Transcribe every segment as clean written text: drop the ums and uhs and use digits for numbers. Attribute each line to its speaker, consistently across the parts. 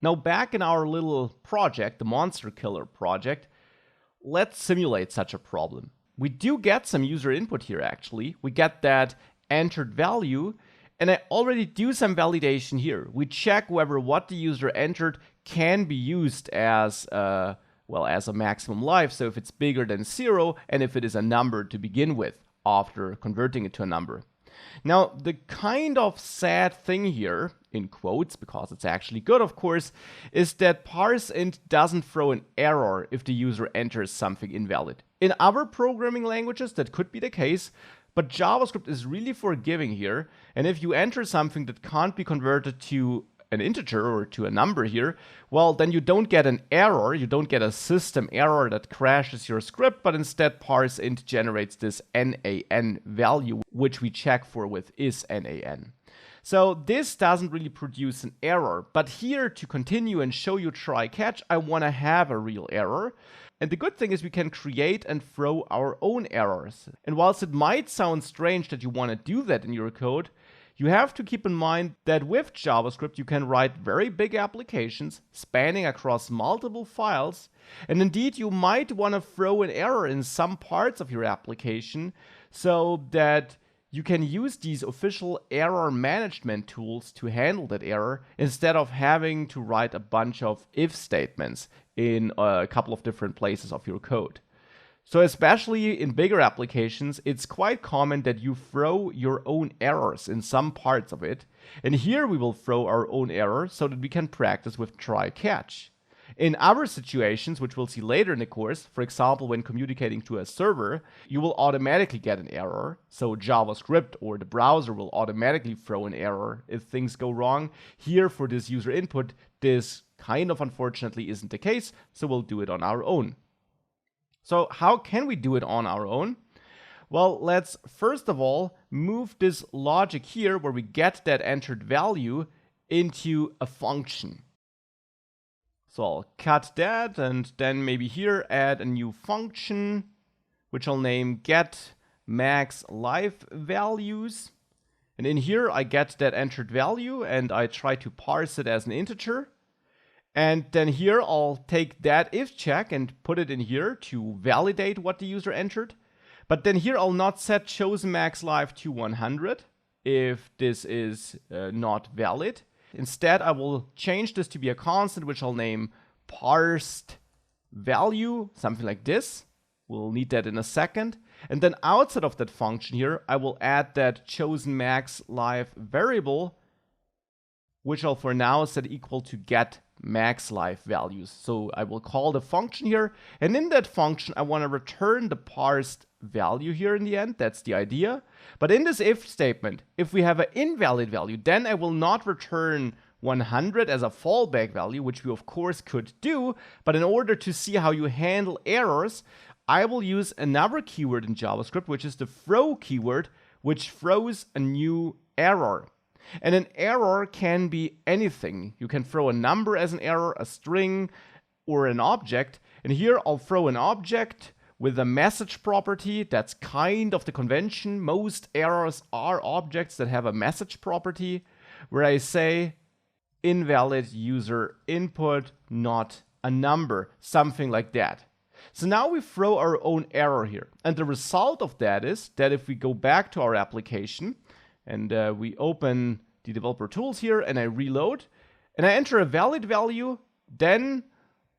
Speaker 1: Now back in our little project, the Monster Killer project, let's simulate such a problem. We do get some user input here actually. We get that entered value, and I already do some validation here. We check whether what the user entered can be used as a maximum life, so if it's bigger than 0 and if it is a number to begin with after converting it to a number. Now, the kind of sad thing here, in quotes, because it's actually good, of course, is that parseInt doesn't throw an error if the user enters something invalid. In other programming languages, that could be the case, but JavaScript is really forgiving here, and if you enter something that can't be converted to an integer or to a number here, well, then you don't get an error, you don't get a system error that crashes your script, but instead parseInt generates this NaN value, which we check for with isNaN. So this doesn't really produce an error, but here to continue and show you try catch, I want to have a real error. And the good thing is we can create and throw our own errors. And whilst it might sound strange that you want to do that in your code, you have to keep in mind that with JavaScript you can write very big applications spanning across multiple files, and indeed you might want to throw an error in some parts of your application so that you can use these official error management tools to handle that error instead of having to write a bunch of if statements in a couple of different places of your code. So especially in bigger applications, it's quite common that you throw your own errors in some parts of it. And here we will throw our own error so that we can practice with try catch. In other situations, which we'll see later in the course, for example, when communicating to a server, you will automatically get an error. So JavaScript or the browser will automatically throw an error if things go wrong. Here for this user input, this kind of unfortunately isn't the case, so we'll do it on our own. So how can we do it on our own? Well, let's first of all move this logic here where we get that entered value into a function. So I'll cut that and then maybe here add a new function, which I'll name get max life values. And in here I get that entered value and I try to parse it as an integer. And then here I'll take that if check and put it in here to validate what the user entered. But then here I'll not set chosen max life to 100 if this is not valid. Instead, I will change this to be a constant, which I'll name parsed value, something like this. We'll need that in a second. And then outside of that function here, I will add that chosen max life variable, which I'll for now set equal to get max life values. So I will call the function here, and in that function I want to return the parsed value here in the end. That's the idea. But in this if statement, if we have an invalid value, then I will not return 100 as a fallback value, which we of course could do. But in order to see how you handle errors, I will use another keyword in JavaScript, which is the throw keyword, which throws a new error. And an error can be anything. You can throw a number as an error, a string, or an object. And here I'll throw an object with a message property. That's kind of the convention. Most errors are objects that have a message property, where I say invalid user input, not a number, something like that. So now we throw our own error here. And the result of that is that if we go back to our application, and we open the developer tools here and I reload and I enter a valid value, then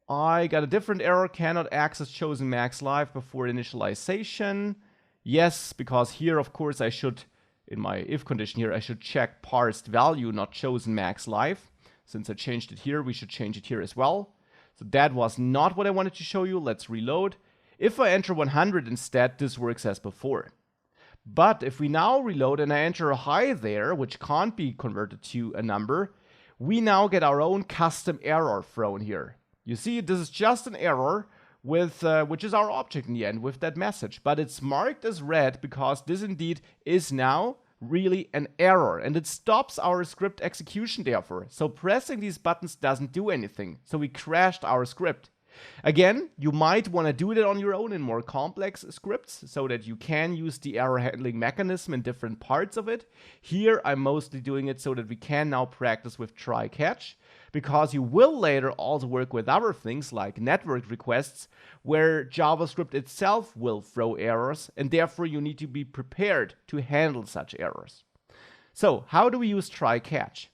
Speaker 1: I got a different error, cannot access chosen max life before initialization. Yes, because here of course I should, in my if condition here, I should check parsed value, not chosen max life. Since I changed it here, we should change it here as well. So that was not what I wanted to show you. Let's reload. If I enter 100 instead, this works as before. But if we now reload and I enter a high there, which can't be converted to a number, we now get our own custom error thrown here. You see, this is just an error with which is our object in the end with that message. But it's marked as red because this indeed is now really an error. And it stops our script execution therefore. So pressing these buttons doesn't do anything. So we crashed our script. Again, you might want to do it on your own in more complex scripts so that you can use the error handling mechanism in different parts of it. Here, I'm mostly doing it so that we can now practice with try catch, because you will later also work with other things like network requests, where JavaScript itself will throw errors, and therefore you need to be prepared to handle such errors. So, how do we use try catch?